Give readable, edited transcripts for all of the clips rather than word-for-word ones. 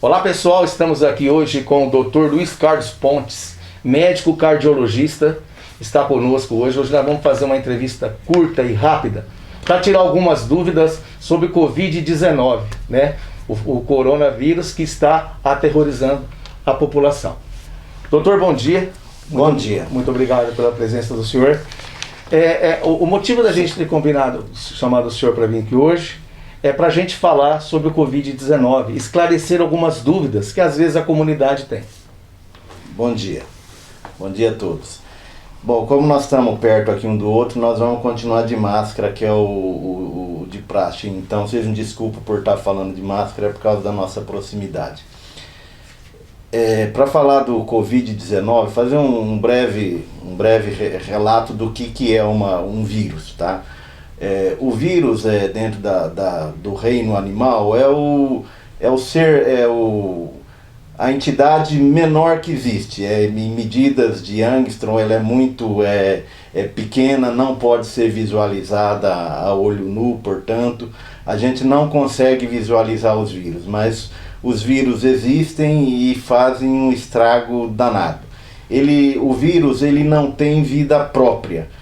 Olá pessoal, estamos aqui hoje com o Dr. Luiz Carlos Pontes, médico cardiologista, está conosco hoje. Hoje nós vamos fazer uma entrevista curta e rápida para tirar algumas dúvidas sobre o Covid-19, né? O coronavírus que está aterrorizando a população. Doutor, bom dia. Bom dia. Muito obrigado pela presença do senhor. O motivo da gente ter combinado, chamado o senhor para vir aqui hoje, é para a gente falar sobre o Covid-19, esclarecer algumas dúvidas que às vezes a comunidade tem. Bom dia. Bom dia a todos. Bom, como nós estamos perto aqui um do outro, nós vamos continuar de máscara, que é o de praxe. Então, sejam desculpa por estar falando de máscara, é por causa da nossa proximidade. Para falar do Covid-19, fazer um breve relato do que é um vírus, tá? O vírus, dentro do reino animal, a entidade menor que existe. Em medidas de Angstrom, ela é muito pequena, não pode ser visualizada a olho nu, portanto, a gente não consegue visualizar os vírus, mas os vírus existem e fazem um estrago danado. O vírus ele não tem vida própria.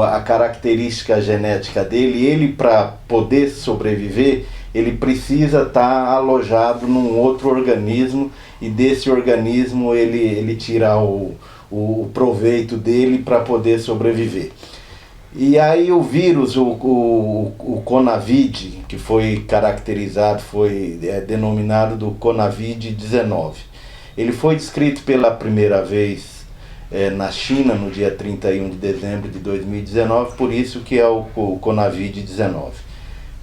A característica genética dele, para poder sobreviver, ele precisa estar alojado num outro organismo, e desse organismo ele tira o proveito dele para poder sobreviver. E aí o vírus, o Conavid, que foi caracterizado, foi denominado do Conavid-19. Ele foi descrito pela primeira vez na China, no dia 31 de dezembro de 2019, por isso que é o Conavid-19.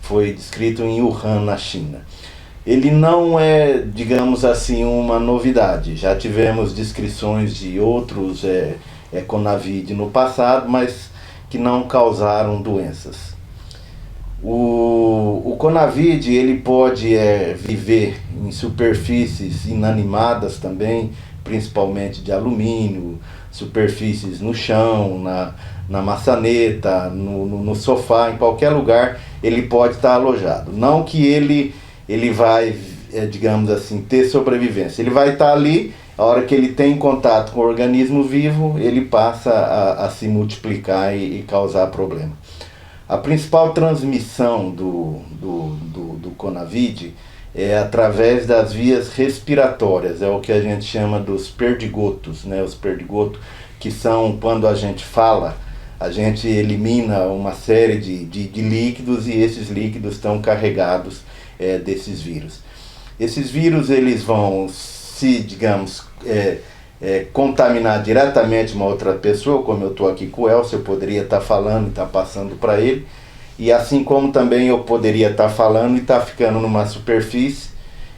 Foi descrito em Wuhan, na China. Ele não é, digamos assim, uma novidade. Já tivemos descrições de outros Conavid no passado, mas que não causaram doenças. O Conavid ele pode viver em superfícies inanimadas também, principalmente de alumínio, superfícies no chão, na maçaneta, no sofá, em qualquer lugar ele pode estar alojado. Não que ele vai, digamos assim, ter sobrevivência. Ele vai estar ali, a hora que ele tem contato com o organismo vivo, ele passa a se multiplicar e causar problema. A principal transmissão do Conavid é através das vias respiratórias, é o que a gente chama dos perdigotos, né? Os perdigotos, que são, quando a gente fala, a gente elimina uma série de líquidos, e esses líquidos estão carregados desses vírus. Esses vírus eles vão se, digamos, contaminar diretamente uma outra pessoa, como eu estou aqui com o Elcio, eu poderia estar falando e estar passando para ele, e assim como também eu poderia estar falando e estar ficando numa superfície,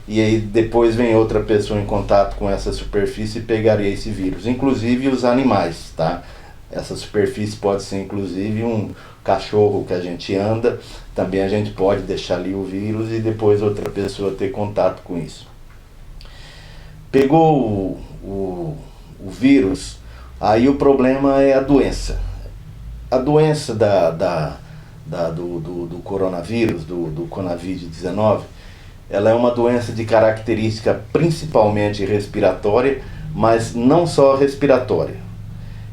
e aí depois vem outra pessoa em contato com essa superfície e pegaria esse vírus, inclusive os animais, tá? Essa superfície pode ser inclusive um cachorro que a gente anda, também a gente pode deixar ali o vírus e depois outra pessoa ter contato com isso. Pegou o vírus, aí o problema é a doença. A doença do coronavírus, do Conavid-19, ela é uma doença de característica principalmente respiratória, mas não só respiratória.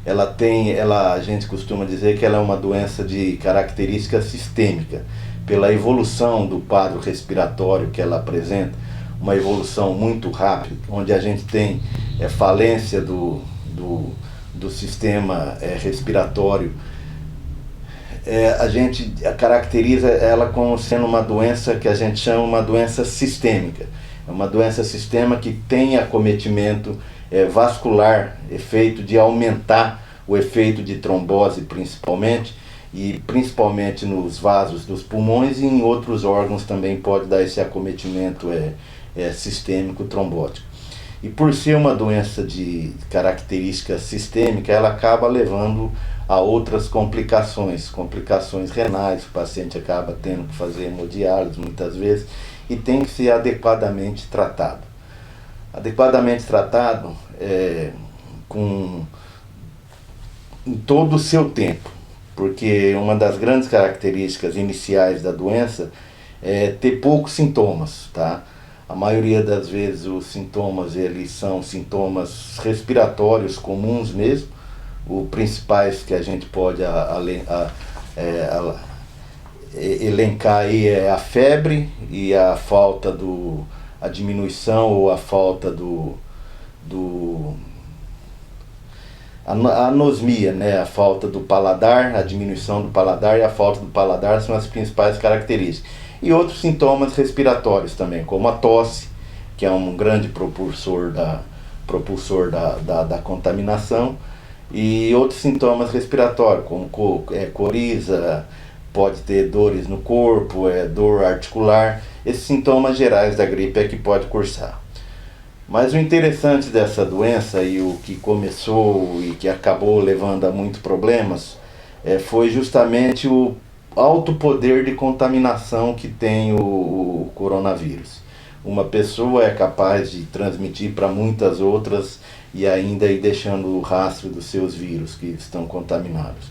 A gente costuma dizer que ela é uma doença de característica sistêmica, pela evolução do quadro respiratório que ela apresenta, uma evolução muito rápida, onde a gente tem falência do sistema respiratório. A gente caracteriza ela como sendo uma doença que a gente chama uma doença sistêmica. É uma doença sistema que tem acometimento vascular, efeito de aumentar o efeito de trombose principalmente, e principalmente nos vasos dos pulmões, e em outros órgãos também pode dar esse acometimento sistêmico trombótico. E por ser uma doença de característica sistêmica, ela acaba levando a outras complicações renais, o paciente acaba tendo que fazer hemodiálise muitas vezes, e tem que ser adequadamente tratado. Adequadamente tratado em todo o seu tempo, porque uma das grandes características iniciais da doença é ter poucos sintomas, tá? A maioria das vezes os sintomas eles são sintomas respiratórios comuns mesmo. Os principais que a gente pode elencar aí é a febre e a falta a diminuição ou a falta a anosmia, né? A falta do paladar, a diminuição do paladar e a falta do paladar são as principais características. E outros sintomas respiratórios também, como a tosse, que é um grande propulsor da contaminação, e outros sintomas respiratórios, como coriza, pode ter dores no corpo, dor articular. Esses sintomas gerais da gripe é que pode cursar. Mas o interessante dessa doença e o que começou e que acabou levando a muitos problemas foi justamente o alto poder de contaminação que tem o coronavírus. Uma pessoa é capaz de transmitir para muitas outras e ainda ir deixando o rastro dos seus vírus que estão contaminados.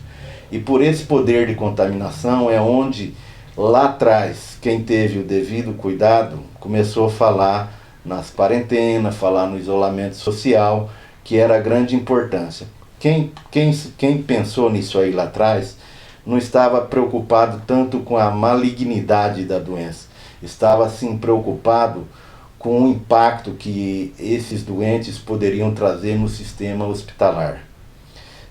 E por esse poder de contaminação é onde lá atrás quem teve o devido cuidado começou a falar nas quarentenas, falar no isolamento social, que era a grande importância. Quem pensou nisso aí lá atrás não estava preocupado tanto com a malignidade da doença, estava sim preocupado com o impacto que esses doentes poderiam trazer no sistema hospitalar.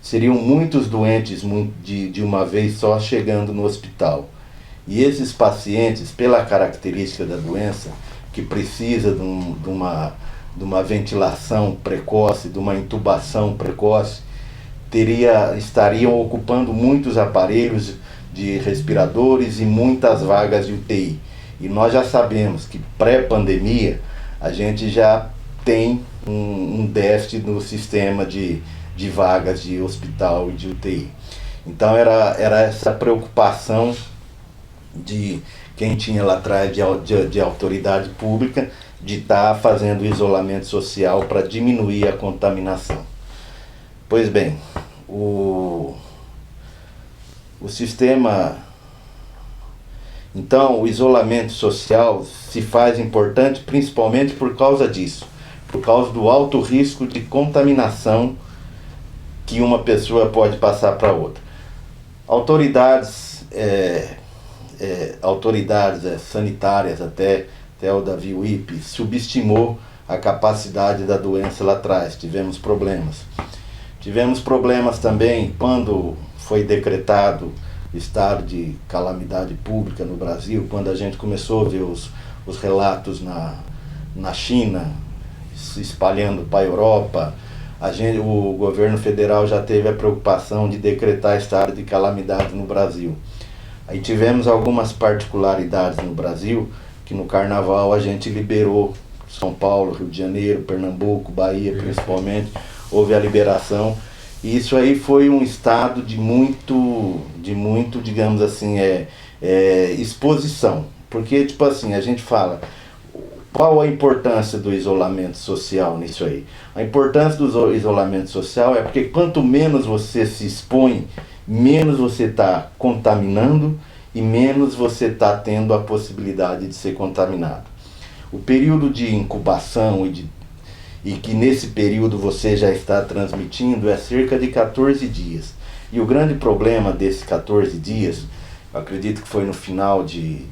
Seriam muitos doentes de uma vez só chegando no hospital. E esses pacientes, pela característica da doença, que precisa de uma ventilação precoce, de uma intubação precoce, estariam ocupando muitos aparelhos de respiradores e muitas vagas de UTI. E nós já sabemos que pré-pandemia a gente já tem um déficit no sistema de vagas de hospital e de UTI. Então era essa preocupação de quem tinha lá atrás de autoridade pública de estar fazendo isolamento social para diminuir a contaminação. Pois bem, o sistema... Então, o isolamento social se faz importante principalmente por causa disso, por causa do alto risco de contaminação que uma pessoa pode passar para outra. Autoridades sanitárias, até o Davi Wipe, subestimou a capacidade da doença lá atrás. Tivemos problemas também quando foi decretado estado de calamidade pública no Brasil, quando a gente começou a ver os relatos na China se espalhando para a Europa. O governo federal já teve a preocupação de decretar estado de calamidade no Brasil. Aí tivemos algumas particularidades no Brasil, que no carnaval a gente liberou São Paulo, Rio de Janeiro, Pernambuco, Bahia principalmente, houve a liberação. E isso aí foi um estado de muito, digamos assim, exposição. Porque, tipo assim, a gente fala, qual a importância do isolamento social nisso aí? A importância do isolamento social é porque quanto menos você se expõe, menos você está contaminando e menos você está tendo a possibilidade de ser contaminado. O período de incubação e que nesse período você já está transmitindo é cerca de 14 dias. E o grande problema desses 14 dias, eu acredito que foi no final de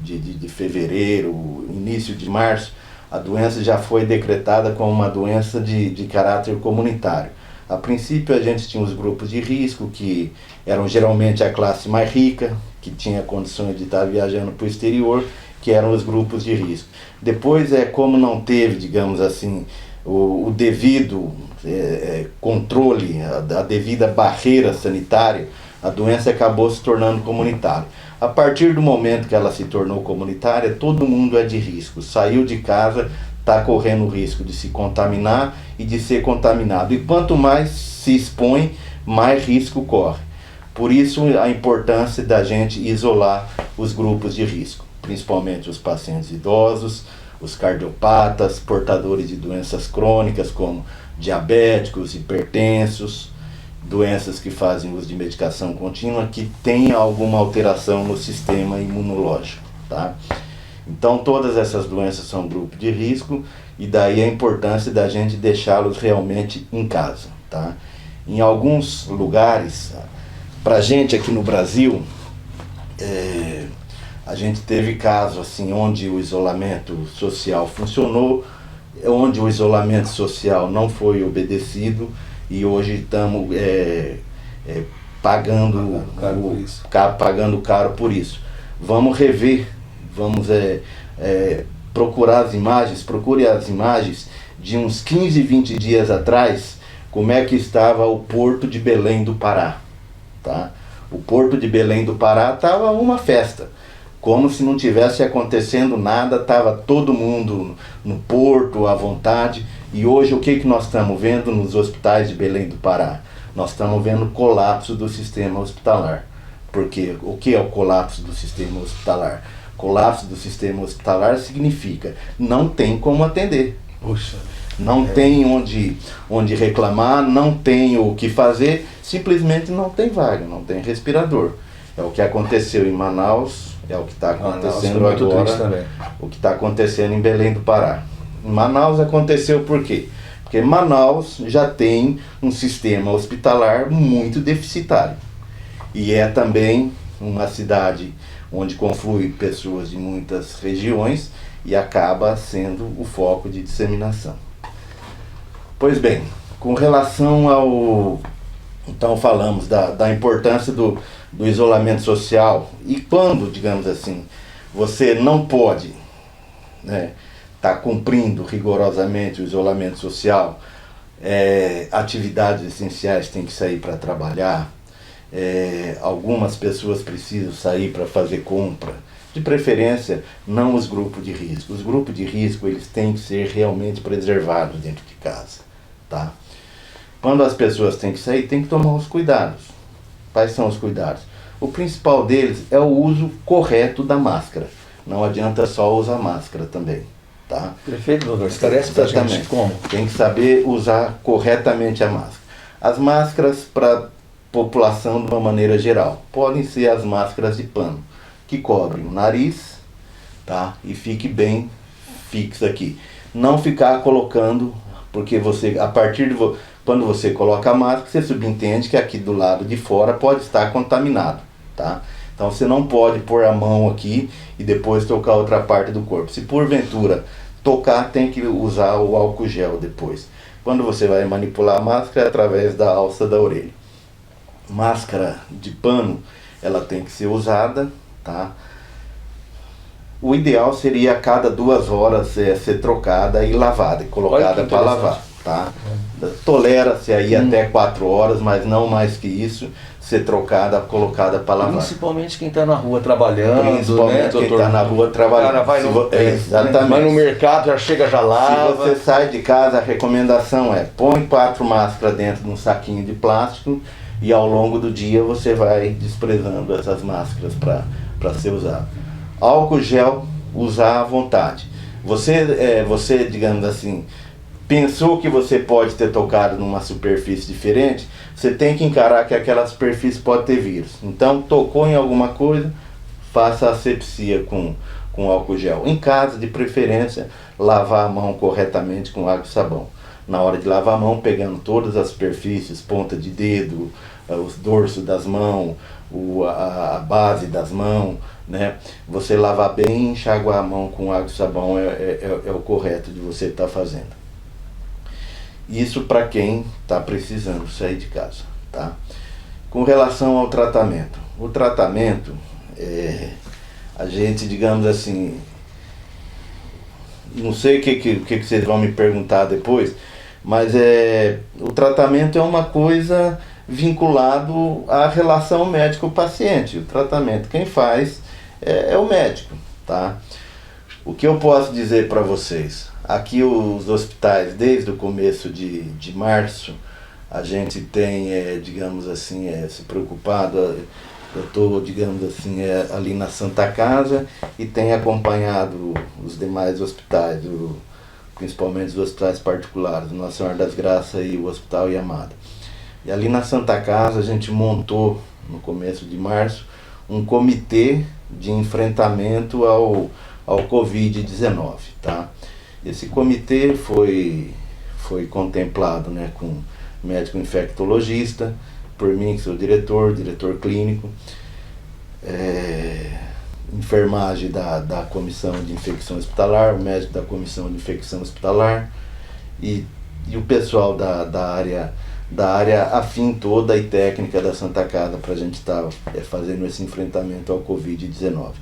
fevereiro, início de março, a doença já foi decretada como uma doença de caráter comunitário. A princípio a gente tinha os grupos de risco, que eram geralmente a classe mais rica, que tinha condições de estar viajando para o exterior, que eram os grupos de risco. Depois, como não teve, digamos assim, o devido controle, a devida barreira sanitária, a doença acabou se tornando comunitária. A partir do momento que ela se tornou comunitária, todo mundo é de risco. Saiu de casa, está correndo o risco de se contaminar e de ser contaminado. E quanto mais se expõe, mais risco corre. Por isso a importância da gente isolar os grupos de risco, principalmente os pacientes idosos, os cardiopatas, portadores de doenças crônicas como diabéticos, hipertensos, doenças que fazem uso de medicação contínua, que tem alguma alteração no sistema imunológico, tá? Então todas essas doenças são grupo de risco e daí a importância da gente deixá-los realmente em casa, tá? Em alguns lugares, pra gente aqui no Brasil, a gente teve casos assim, onde o isolamento social funcionou, onde o isolamento social não foi obedecido e hoje estamos pagando caro por isso. Vamos rever, vamos procurar as imagens, procure as imagens de uns 15, 20 dias atrás, como é que estava o Porto de Belém do Pará, tá? O Porto de Belém do Pará estava uma festa, como se não tivesse acontecendo nada, estava todo mundo no porto, à vontade. E hoje o que nós estamos vendo nos hospitais de Belém do Pará? Nós estamos vendo colapso do sistema hospitalar. Porque o que é o colapso do sistema hospitalar? Colapso do sistema hospitalar significa não tem como atender. Puxa. Não tem onde reclamar, não tem o que fazer, simplesmente não tem vaga, não tem respirador. É o que aconteceu em Manaus, é o que está acontecendo agora, o que está acontecendo em Belém do Pará. Em Manaus aconteceu por quê? Porque Manaus já tem um sistema hospitalar muito deficitário. E é também uma cidade onde conflui pessoas de muitas regiões e acaba sendo o foco de disseminação. Pois bem, com relação ao... Então falamos da importância do isolamento social e quando, digamos assim, você não pode tá cumprindo rigorosamente o isolamento social, atividades essenciais têm que sair para trabalhar, algumas pessoas precisam sair para fazer compra, de preferência não os grupos de risco. Os grupos de risco eles têm que ser realmente preservados dentro de casa, tá? Quando as pessoas têm que sair, tem que tomar os cuidados. Quais são os cuidados? O principal deles é o uso correto da máscara. Não adianta só usar máscara também, tá? Perfeito, doutor. Esclarece pra gente como. Tem que saber usar corretamente a máscara. As máscaras para população de uma maneira geral podem ser as máscaras de pano, que cobrem o nariz, tá? E fique bem fixa aqui. Não ficar colocando, porque você, a partir de... Quando você coloca a máscara, você subentende que aqui do lado de fora pode estar contaminado, tá? Então você não pode pôr a mão aqui e depois tocar outra parte do corpo. Se porventura tocar, tem que usar o álcool gel depois. Quando você vai manipular a máscara, é através da alça da orelha. Máscara de pano, ela tem que ser usada, tá? O ideal seria a cada 2 horas ser trocada e lavada, e colocada para lavar, tá? Tolera-se aí até 4 horas, mas não mais que isso, ser trocada, colocada para lavar. Principalmente quem está na rua trabalhando, principalmente quem está na rua trabalhando. O cara exatamente. Vai no mercado, já chega, já lava. Se você sai de casa, a recomendação é põe 4 máscaras dentro de um saquinho de plástico e ao longo do dia você vai desprezando essas máscaras para ser usado. Álcool gel, usar à vontade. Você, digamos assim, pensou que você pode ter tocado numa superfície diferente, você tem que encarar que aquela superfície pode ter vírus. Então, tocou em alguma coisa, faça asepsia com álcool gel. Em casa, de preferência, lavar a mão corretamente com água e sabão. Na hora de lavar a mão, pegando todas as superfícies, ponta de dedo, os dorsos das mãos, a base das mãos, né? Você lavar bem e enxaguar a mão com água e sabão é o correto de você estar fazendo. Isso para quem está precisando sair de casa, tá? Com relação ao tratamento. O tratamento, a gente, digamos assim, não sei o que vocês vão me perguntar depois, mas o tratamento é uma coisa vinculado à relação médico-paciente. O tratamento quem faz é o médico, tá? O que eu posso dizer para vocês? Aqui os hospitais, desde o começo de março, a gente tem, digamos assim, se preocupado, eu estou, digamos assim, ali na Santa Casa e tenho acompanhado os demais hospitais, principalmente os hospitais particulares, Nossa Senhora das Graças e o Hospital Yamada. E ali na Santa Casa a gente montou, no começo de março, um comitê de enfrentamento ao ao Covid-19, tá? Esse comitê foi contemplado, né, com médico infectologista, por mim, que sou diretor clínico, enfermagem da comissão de infecção hospitalar, o médico da comissão de infecção hospitalar e o pessoal da área afim toda e técnica da Santa Casa para a gente estar fazendo esse enfrentamento ao Covid-19.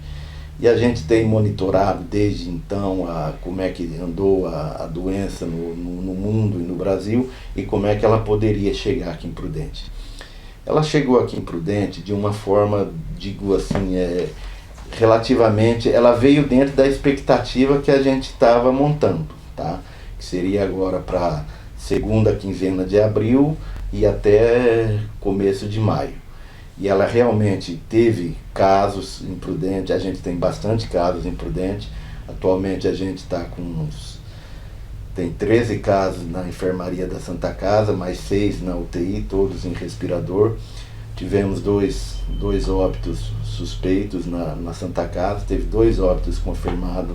E a gente tem monitorado desde então como é que andou a doença no mundo e no Brasil e como é que ela poderia chegar aqui em Prudente. Ela chegou aqui em Prudente de uma forma, digo assim, relativamente, ela veio dentro da expectativa que a gente estava montando, tá? Que seria agora para segunda quinzena de abril e até começo de maio. E ela realmente teve casos em Prudente, a gente tem bastante casos em Prudente. Atualmente a gente está com tem 13 casos na enfermaria da Santa Casa, mais 6 na UTI, todos em respirador. Tivemos dois óbitos suspeitos na Santa Casa, teve 2 óbitos confirmados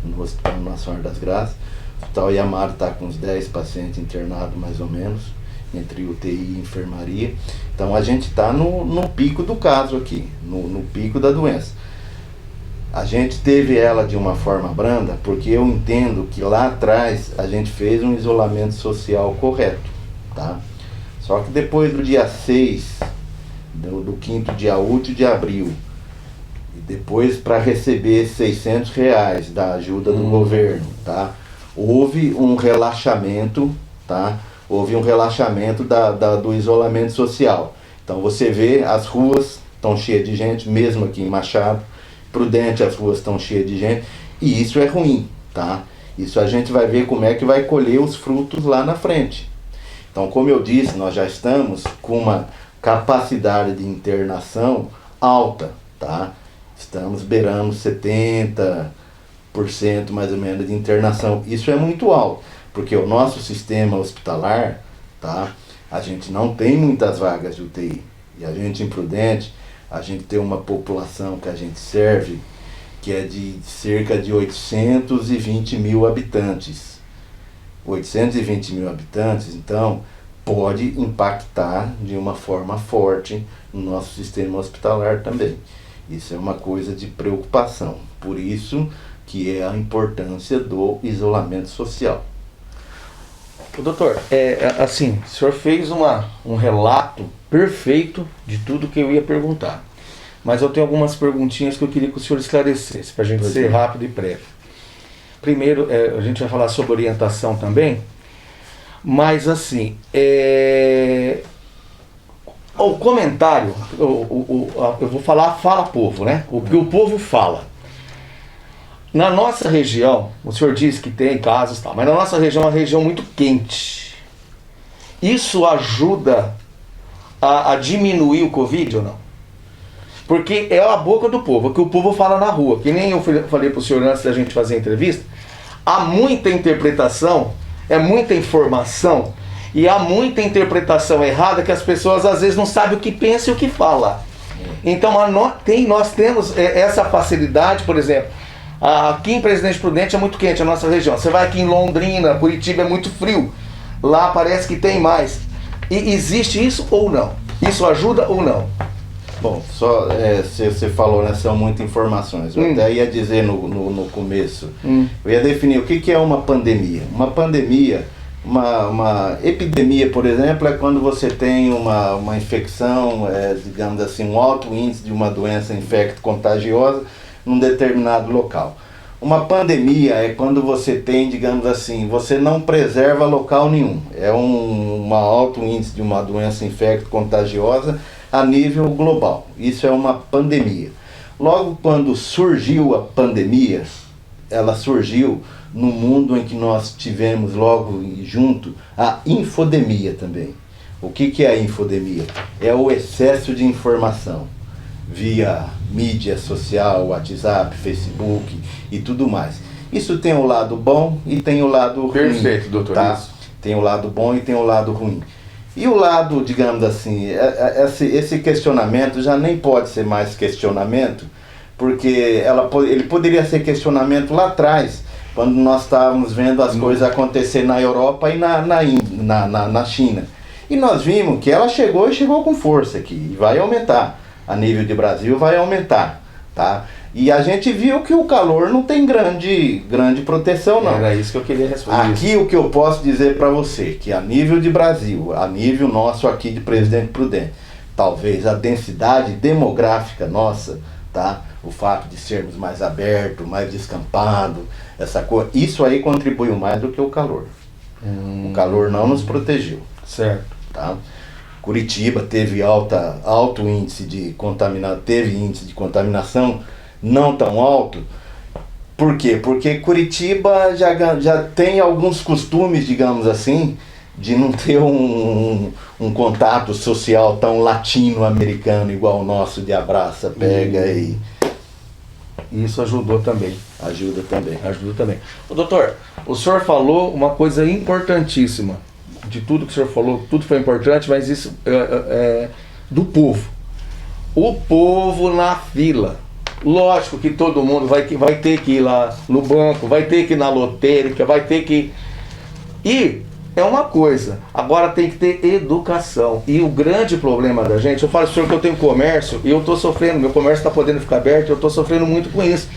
no Hospital Nossa Senhora das Graças. O Hospital Iamaro está com uns 10 pacientes internados mais ou menos, entre UTI e enfermaria. Então a gente está no pico do caso aqui, no pico da doença. A gente teve ela de uma forma branda, porque eu entendo que lá atrás a gente fez um isolamento social correto, tá? Só que depois do dia 6, do 5º dia útil de abril, e depois para receber R$600 da ajuda do governo, tá? Houve um relaxamento, tá? Houve um relaxamento do isolamento social. Então você vê, as ruas estão cheias de gente, mesmo aqui em Machado, Prudente as ruas estão cheias de gente, e isso é ruim, tá? Isso a gente vai ver como é que vai colher os frutos lá na frente. Então, como eu disse, nós já estamos com uma capacidade de internação alta, tá? Estamos beirando 70% mais ou menos de internação. Isso é muito alto, porque o nosso sistema hospitalar, tá? A gente não tem muitas vagas de UTI. E a gente em Prudente, a gente tem uma população que a gente serve, que é de cerca de 820 mil habitantes. 820 mil habitantes, então, pode impactar de uma forma forte no nosso sistema hospitalar também. Isso é uma coisa de preocupação. Por isso que é a importância do isolamento social. Doutor, assim, o senhor fez um relato perfeito de tudo que eu ia perguntar. Mas eu tenho algumas perguntinhas que eu queria que o senhor esclarecesse, para a gente ser rápido e breve. Primeiro, a gente vai falar sobre orientação também, mas assim, o comentário, eu vou falar fala povo, né? O que o povo fala. Na nossa região, o senhor disse que tem casos e tal, mas na nossa região é uma região muito quente. Isso ajuda a diminuir o Covid ou não? Porque é a boca do povo, o que o povo fala na rua. Que nem eu falei para o senhor antes da gente fazer a entrevista, há muita interpretação, é muita informação, e há muita interpretação errada que as pessoas às vezes não sabem o que pensa e o que fala. Então nós temos essa facilidade, por exemplo, aqui em Presidente Prudente é muito quente a nossa região. Você vai aqui em Londrina, Curitiba é muito frio. Lá parece que tem mais. E existe isso ou não? Isso ajuda ou não? Bom, só você falou, né? São muitas informações. Eu até ia dizer no começo. Eu ia definir o que é uma pandemia. Uma pandemia, uma epidemia, por exemplo, é quando você tem uma infecção, digamos assim, um alto índice de uma doença infecto-contagiosa num determinado local. Uma pandemia é quando você tem, digamos assim, você não preserva local nenhum. É um alto índice de uma doença infecto-contagiosa a nível global. Isso é uma pandemia. Logo quando surgiu a pandemia, ela surgiu no mundo em que nós tivemos logo junto a infodemia também. O que é a infodemia? É o excesso de informação via mídia social, WhatsApp, Facebook e tudo mais. Isso tem o lado bom e tem o lado ruim. Perfeito, doutor. Tá? Isso. Tem o lado bom e tem o lado ruim. E o lado, digamos assim, esse questionamento já nem pode ser mais questionamento, porque ele poderia ser questionamento lá atrás, quando nós estávamos vendo as coisas acontecer na Europa e na China. E nós vimos que ela chegou com força aqui, e vai aumentar. A nível de Brasil vai aumentar, tá? E a gente viu que o calor não tem grande proteção, não. Era isso que eu queria responder. Aqui o que eu posso dizer para você, que a nível de Brasil, a nível nosso aqui de Presidente Prudente, talvez a densidade demográfica nossa, tá? O fato de sermos mais abertos, mais descampados, essa coisa, isso aí contribuiu mais do que o calor. O calor não nos protegeu. Certo. Tá? Curitiba teve alto índice de contaminação, teve índice de contaminação não tão alto. Por quê? Porque Curitiba já tem alguns costumes, digamos assim, de não ter um contato social tão latino-americano igual o nosso, de abraça, pega e... Isso ajudou também. Ajuda também. Ô, doutor, o senhor falou uma coisa importantíssima. De tudo que o senhor falou, tudo foi importante, mas isso é do povo. O povo na fila. Lógico que todo mundo vai ter que ir lá no banco, vai ter que ir na lotérica, vai ter que... E é uma coisa, agora tem que ter educação. E o grande problema da gente, eu falo senhor que eu tenho comércio e eu estou sofrendo, meu comércio está podendo ficar aberto, eu estou sofrendo muito com isso.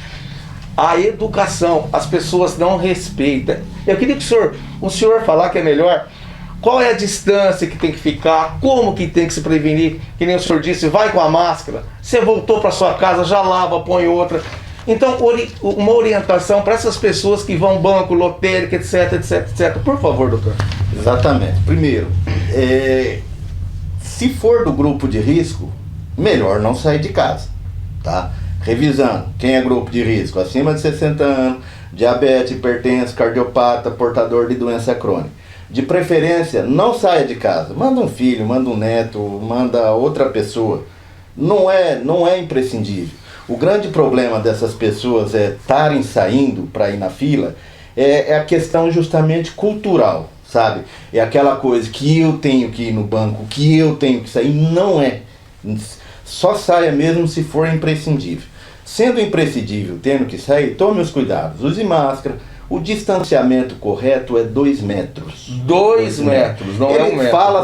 A educação, as pessoas não respeitam. Eu queria que o senhor falar que é melhor, qual é a distância que tem que ficar, como que tem que se prevenir, que nem o senhor disse, vai com a máscara, você voltou para sua casa, já lava, põe outra. Então, uma orientação para essas pessoas que vão banco, lotérica, etc, etc, etc. Por favor, doutor. Exatamente. Primeiro, se for do grupo de risco, melhor não sair de casa, tá? Revisando, quem é grupo de risco? Acima de 60 anos, diabetes, hipertenso, cardiopata, portador de doença crônica. De preferência, não saia de casa. Manda um filho, manda um neto, manda outra pessoa. Não é imprescindível. O grande problema dessas pessoas estarem saindo para ir na fila é a questão justamente cultural, sabe? É aquela coisa que eu tenho que ir no banco, que eu tenho que sair. Não é. Só saia mesmo se for imprescindível. Sendo imprescindível, tendo que sair, tome os cuidados. Use máscara. O distanciamento correto é 2 metros. 2 metros, não é 1 metro. Fala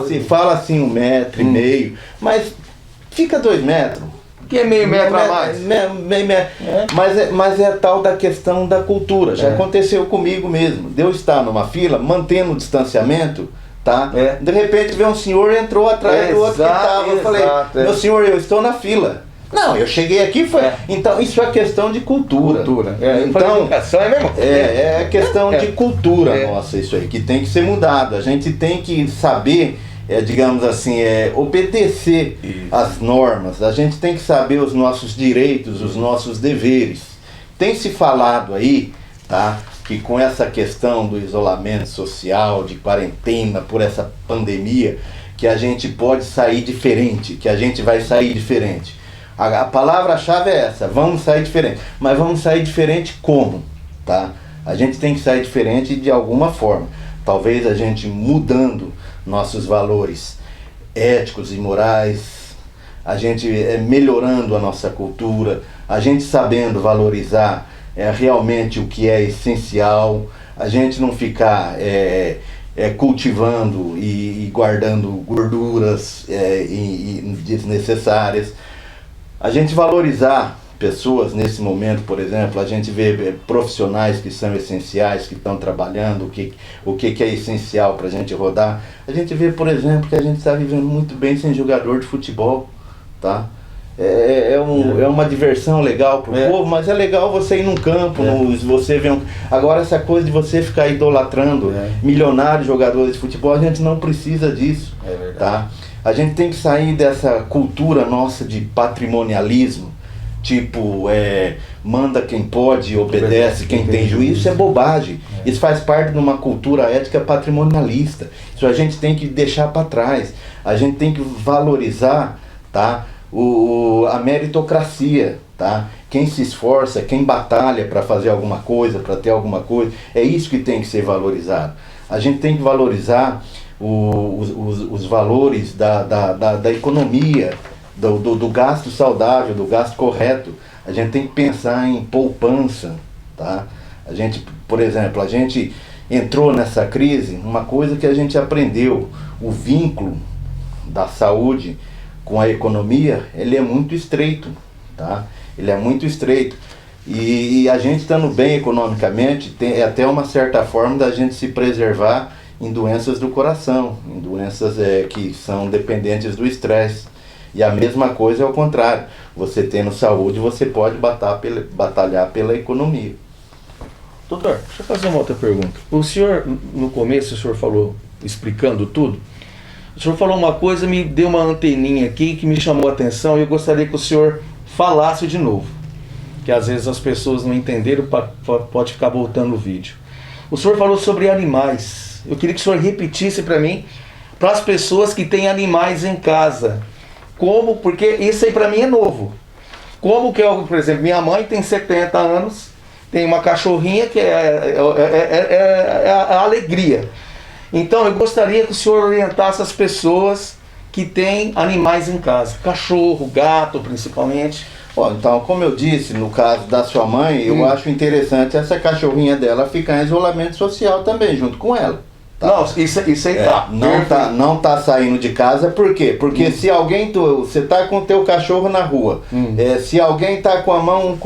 assim 1,5 metros, mas fica 2 metros. Que é meio metro a mais. Mas é a tal da questão da cultura. Já aconteceu comigo mesmo. De eu estar numa fila, mantendo o distanciamento, tá? De repente vem um senhor e entrou atrás do outro que estava. Eu falei, meu senhor, eu estou na fila. Não, eu cheguei aqui, então isso é questão de cultura. Então, é questão de cultura nossa, isso aí, que tem que ser mudado. A gente tem que saber, digamos assim, obedecer às normas. A gente tem que saber os nossos direitos, os nossos deveres. Tem se falado aí, tá, que com essa questão do isolamento social, de quarentena por essa pandemia, que a gente pode sair diferente, que a gente vai sair diferente. A palavra-chave é essa, vamos sair diferente. Mas vamos sair diferente como? Tá? A gente tem que sair diferente de alguma forma. Talvez a gente mudando nossos valores éticos e morais, a gente melhorando a nossa cultura, a gente sabendo valorizar realmente o que é essencial, a gente não ficar cultivando e guardando gorduras desnecessárias. A gente valorizar pessoas nesse momento, por exemplo, a gente vê profissionais que são essenciais, que estão trabalhando, o que é essencial para a gente rodar. A gente vê, por exemplo, que a gente está vivendo muito bem sem jogador de futebol, tá? É uma diversão legal pro povo, mas é legal você ir num campo, você ver Agora essa coisa de você ficar idolatrando milionários jogadores de futebol, a gente não precisa disso, tá? A gente tem que sair dessa cultura nossa de patrimonialismo, tipo, manda quem pode, obedece quem tem juízo. Isso é bobagem. Isso faz parte de uma cultura ética patrimonialista. Isso a gente tem que deixar para trás. A gente tem que valorizar, tá, a meritocracia, tá? Quem se esforça, quem batalha para fazer alguma coisa, para ter alguma coisa, é isso que tem que ser valorizado. A gente tem que valorizar os valores da economia, do gasto saudável, do gasto correto. a gente tem que pensar em poupança, tá? A gente, por exemplo, a gente entrou nessa crise, uma coisa que a gente aprendeu, o vínculo da saúde com a economia, ele é muito estreito, tá? Ele é muito estreito. E a gente estando bem economicamente, é até uma certa forma da gente se preservar em doenças do coração, em doenças que são dependentes do estresse. E a mesma coisa é o contrário. Você tendo saúde, você pode batalhar pela economia. Doutor, deixa eu fazer uma outra pergunta. O senhor, no começo, o senhor falou, explicando tudo, o senhor falou uma coisa, me deu uma anteninha aqui que me chamou a atenção e eu gostaria que o senhor falasse de novo. Que às vezes as pessoas não entenderam, pode ficar voltando o vídeo. O senhor falou sobre animais. Eu queria que o senhor repetisse para mim, para as pessoas que têm animais em casa. Como? Porque isso aí para mim é novo. Como que eu, por exemplo, minha mãe tem 70 anos, tem uma cachorrinha que é a alegria. Então eu gostaria que o senhor orientasse as pessoas que têm animais em casa. Cachorro, gato principalmente. Bom, então, como eu disse, no caso da sua mãe, eu acho interessante essa cachorrinha dela ficar em isolamento social também, junto com ela. Tá? Não, isso aí tá. Não tá saindo de casa, por quê? Porque se alguém, você tá com o teu cachorro na rua, se alguém tá com a mão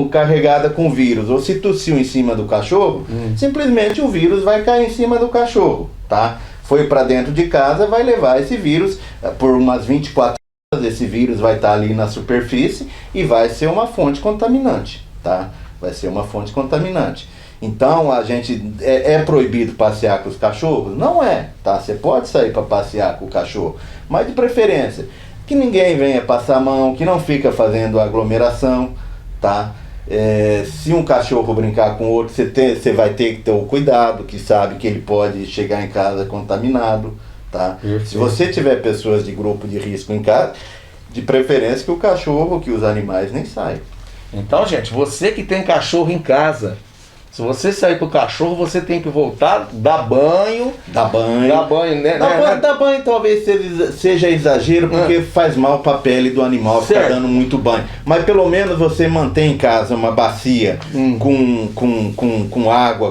carregada com vírus, ou se tossiu em cima do cachorro, simplesmente o vírus vai cair em cima do cachorro, tá? Foi para dentro de casa, vai levar esse vírus por umas 24 horas, esse vírus vai estar ali na superfície e vai ser uma fonte contaminante, tá? Vai ser uma fonte contaminante. Então, a gente é proibido passear com os cachorros? Não é, tá? Você pode sair para passear com o cachorro, mas de preferência que ninguém venha passar a mão, que não fica fazendo aglomeração, tá? Se um cachorro brincar com outro, você vai ter que ter o cuidado, que sabe que ele pode chegar em casa contaminado, tá? Se você tiver pessoas de grupo de risco em casa, de preferência que o cachorro, que os animais nem saiam. Então, gente, você que tem cachorro em casa, se você sair com o cachorro, você tem que voltar, dar banho. Dar banho, né? Dar banho talvez seja exagero, porque faz mal para a pele do animal, ficar dando muito banho. Mas pelo menos você mantém em casa uma bacia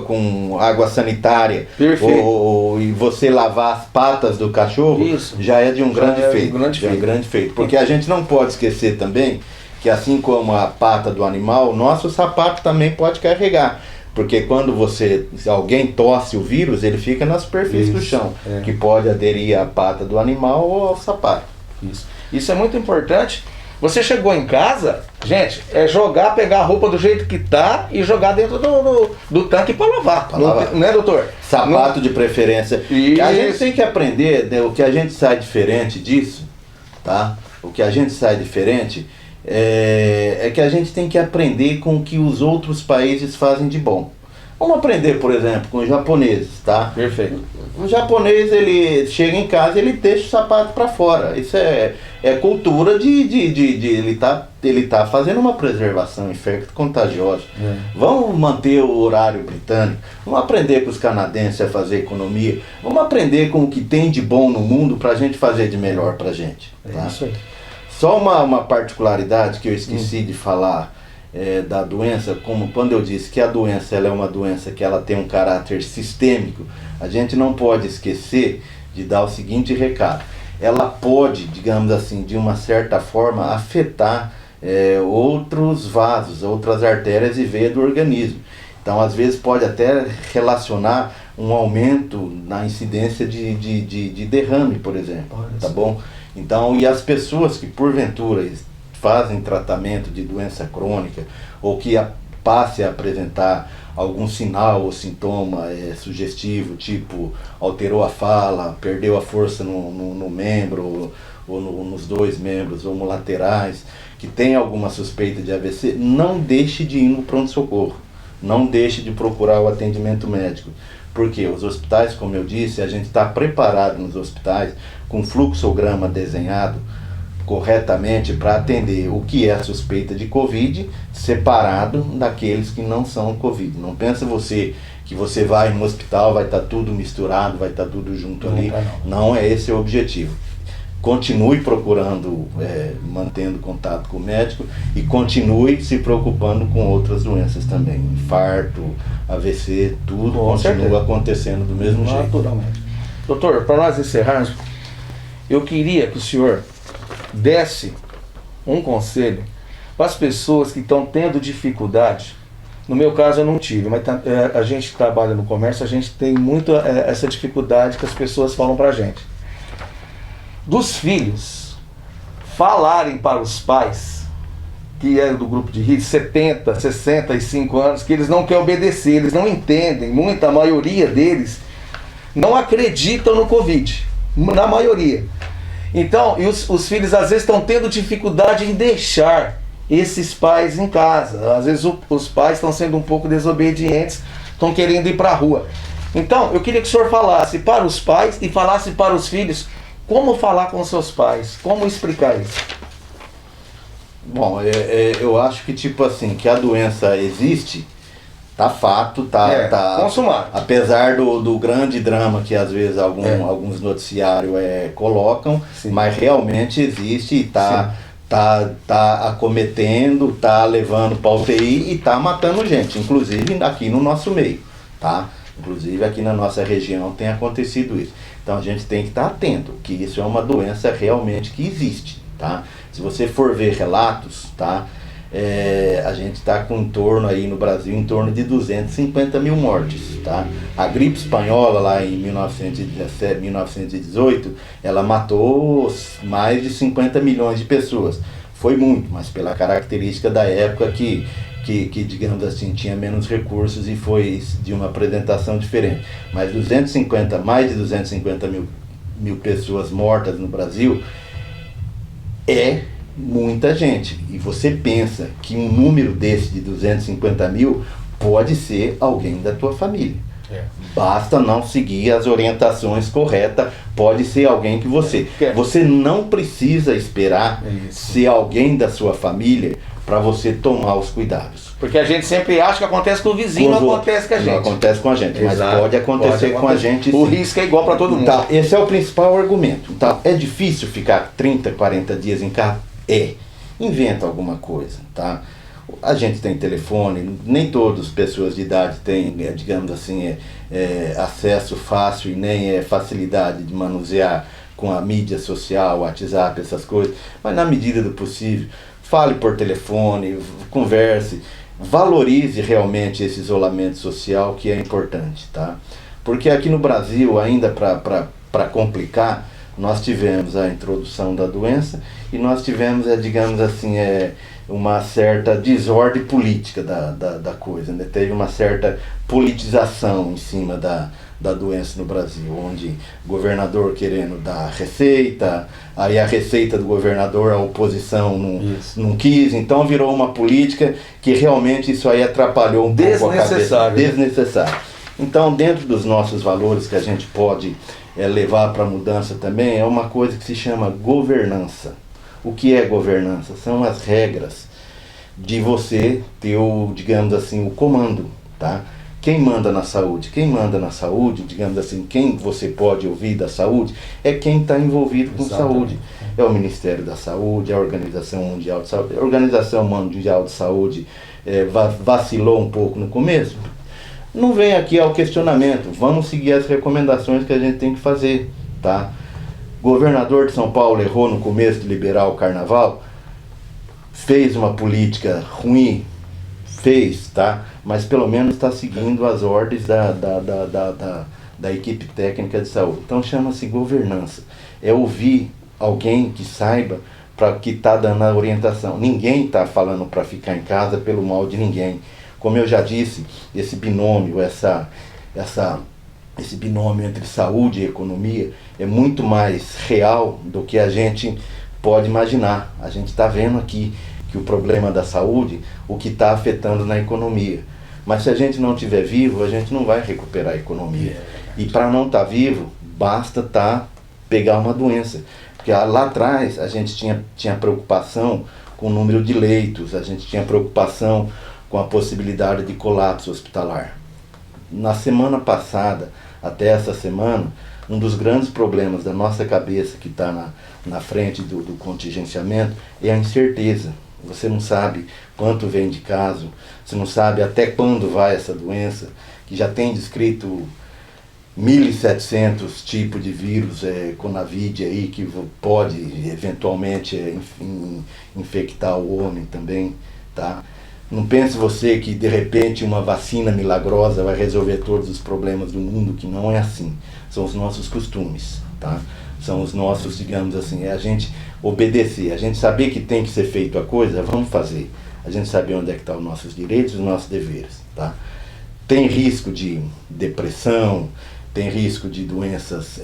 com água sanitária. Perfeito. E você lavar as patas do cachorro, isso já é de um grande feito. Um grande feito. Porque a gente não pode esquecer também que assim como a pata do animal, o nosso sapato também pode carregar. Porque quando se alguém tosse o vírus, ele fica na superfície do chão, que pode aderir à pata do animal ou ao sapato. Isso é muito importante. Você chegou em casa, gente, pegar a roupa do jeito que tá e jogar dentro do tanque para lavar. Né, doutor? Sapato de preferência. A gente tem que aprender, né, o que a gente sai diferente disso, tá? O que a gente sai diferente é que a gente tem que aprender com o que os outros países fazem de bom. Vamos aprender, por exemplo, com os japoneses, tá? Perfeito. O japonês, ele chega em casa e ele deixa o sapato para fora. Isso é cultura ele tá fazendo uma preservação infecto-contagiosa. Vamos manter o horário britânico. Vamos aprender com os canadenses a fazer economia. Vamos aprender com o que tem de bom no mundo para a gente fazer de melhor para a gente. Tá? Isso aí. Só uma particularidade que eu esqueci de falar da doença, como quando eu disse que a doença ela é uma doença que ela tem um caráter sistêmico, a gente não pode esquecer de dar o seguinte recado. Ela pode, digamos assim, de uma certa forma, afetar outros vasos, outras artérias e veias do organismo. Então, às vezes, pode até relacionar um aumento na incidência de derrame, por exemplo, tá bom? Então, e as pessoas que porventura fazem tratamento de doença crônica ou que passe a apresentar algum sinal ou sintoma sugestivo, tipo alterou a fala, perdeu a força no membro ou nos dois membros ou laterais, que tem alguma suspeita de AVC, não deixe de ir no pronto-socorro, não deixe de procurar o atendimento médico. Porque os hospitais, como eu disse, a gente está preparado nos hospitais com fluxograma desenhado corretamente para atender o que é a suspeita de Covid, separado daqueles que não são Covid. Não pensa você que você vai no hospital, vai estar tudo misturado, vai estar tudo junto ali. Não é esse o objetivo. continue procurando, mantendo contato com o médico e continue se preocupando com outras doenças também. Infarto, AVC, tudo Com continua certeza. acontecendo do mesmo jeito. Naturalmente. Doutor, para nós encerrarmos, eu queria que o senhor desse um conselho para as pessoas que estão tendo dificuldade. No meu caso eu não tive, mas a gente trabalha no comércio, a gente tem muito essa dificuldade que as pessoas falam para a gente. Dos filhos falarem para os pais, que é do grupo de risco, 70, 65 anos, que eles não querem obedecer, eles não entendem, a maioria deles não acreditam no Covid, na maioria. Então, e os filhos às vezes estão tendo dificuldade em deixar esses pais em casa. Às vezes os pais estão sendo um pouco desobedientes, estão querendo ir para a rua. Então, eu queria que o senhor falasse para os pais e falasse para os filhos como falar com seus pais, como explicar isso. Bom, eu acho que tipo assim, que a doença existe, tá fato, tá consumado. Apesar do grande drama que às vezes alguns noticiários colocam, Sim. mas realmente existe e tá acometendo, tá levando para UTI e tá matando gente, inclusive aqui no nosso meio, tá? Inclusive aqui na nossa região tem acontecido isso. Então a gente tem que estar atento, que isso é uma doença realmente que existe, tá? Se você for ver relatos, tá? A gente está com no Brasil em torno de 250 mil mortes, tá? A gripe espanhola lá em 1917, 1918, ela matou mais de 50 milhões de pessoas. Foi muito, mas pela característica da época que digamos assim, tinha menos recursos e foi de uma apresentação diferente. Mas mais de 250 mil pessoas mortas no Brasil é muita gente. E você pensa que um número desse de 250 mil pode ser alguém da tua família. Basta não seguir as orientações corretas, pode ser alguém que você não precisa esperar ser alguém da sua família para você tomar os cuidados. Porque a gente sempre acha que acontece com o vizinho, não acontece com a gente. Não acontece com a gente, mas Exato. pode acontecer com a gente. O sim. risco é igual para todo mundo. Tá, esse é o principal argumento. Tá, é difícil ficar 30, 40 dias em casa? Inventa alguma coisa, tá? A gente tem telefone, nem todas as pessoas de idade têm, digamos assim, acesso fácil e nem facilidade de manusear com a mídia social, WhatsApp, essas coisas, mas na medida do possível, fale por telefone, converse, valorize realmente esse isolamento social que é importante, tá? Porque aqui no Brasil, ainda para complicar, nós tivemos a introdução da doença e nós tivemos, digamos assim, uma certa desordem política da coisa, né? Teve uma certa politização em cima da doença no Brasil, onde governador querendo dar receita, aí a receita do governador a oposição não quis, então virou uma política que realmente isso aí atrapalhou um pouco a cabeça. Desnecessário. Então, dentro dos nossos valores que a gente pode levar para a mudança também, é uma coisa que se chama governança. O que é governança? São as regras de você ter digamos assim, o comando, tá? Quem manda na saúde? Quem manda na saúde, digamos assim, quem você pode ouvir da saúde, é quem está envolvido com saúde. É o Ministério da Saúde, a Organização Mundial de Saúde. A Organização Mundial de Saúde vacilou um pouco no começo. Não vem aqui ao questionamento, vamos seguir as recomendações que a gente tem que fazer, tá? Governador de São Paulo errou no começo de liberar o carnaval, fez uma política ruim, tá? Mas pelo menos está seguindo as ordens da equipe técnica de saúde. Então chama-se governança. É ouvir alguém que saiba para que está dando a orientação. Ninguém está falando para ficar em casa pelo mal de ninguém. Como eu já disse, esse binômio, esse binômio entre saúde e economia é muito mais real do que a gente pode imaginar. A gente está vendo aqui que o problema da saúde, o que está afetando na economia. Mas se a gente não estiver vivo, a gente não vai recuperar a economia. E para não estar vivo, basta pegar uma doença. Porque lá atrás a gente tinha preocupação com o número de leitos, a gente tinha preocupação com a possibilidade de colapso hospitalar. Na semana passada, até essa semana, Um dos grandes problemas da nossa cabeça que está na frente do contingenciamento é a incerteza. Você não sabe quanto vem de caso, você não sabe até quando vai essa doença, que já tem descrito 1.700 tipos de vírus Conavid aí, que pode eventualmente infectar o homem também, tá? Não pense você que de repente uma vacina milagrosa vai resolver todos os problemas do mundo, que não é assim. São os nossos costumes, tá? São os nossos, digamos assim, é a gente obedecer, a gente saber que tem que ser feito a coisa, vamos fazer. A gente saber onde é que estão os nossos direitos e os nossos deveres, tá? Tem risco de depressão, tem risco de doenças,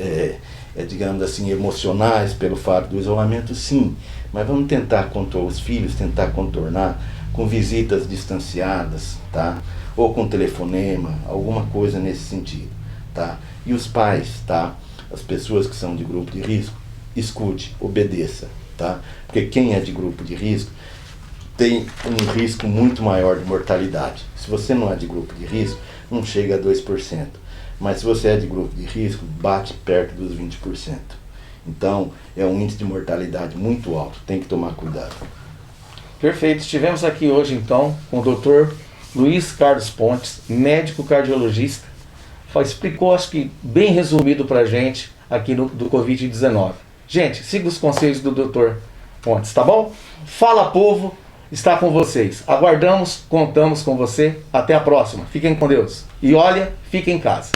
digamos assim, emocionais pelo fato do isolamento, sim. Mas vamos tentar controlar os filhos, tentar contornar com visitas distanciadas, tá? Ou com telefonema, alguma coisa nesse sentido, tá? E os pais, tá? As pessoas que são de grupo de risco, escute, obedeça, tá? Porque quem é de grupo de risco tem um risco muito maior de mortalidade. Se você não é de grupo de risco, não chega a 2%. Mas se você é de grupo de risco, bate perto dos 20%. Então, é um índice de mortalidade muito alto, tem que tomar cuidado. Perfeito. Estivemos aqui hoje, então, com o Dr. Luiz Carlos Pontes, médico cardiologista. Explicou, acho que bem resumido pra gente aqui do Covid-19. Gente, siga os conselhos do Dr. Pontes, tá bom? Fala, povo, está com vocês. Aguardamos, contamos com você. Até a próxima. Fiquem com Deus. E olha, fiquem em casa.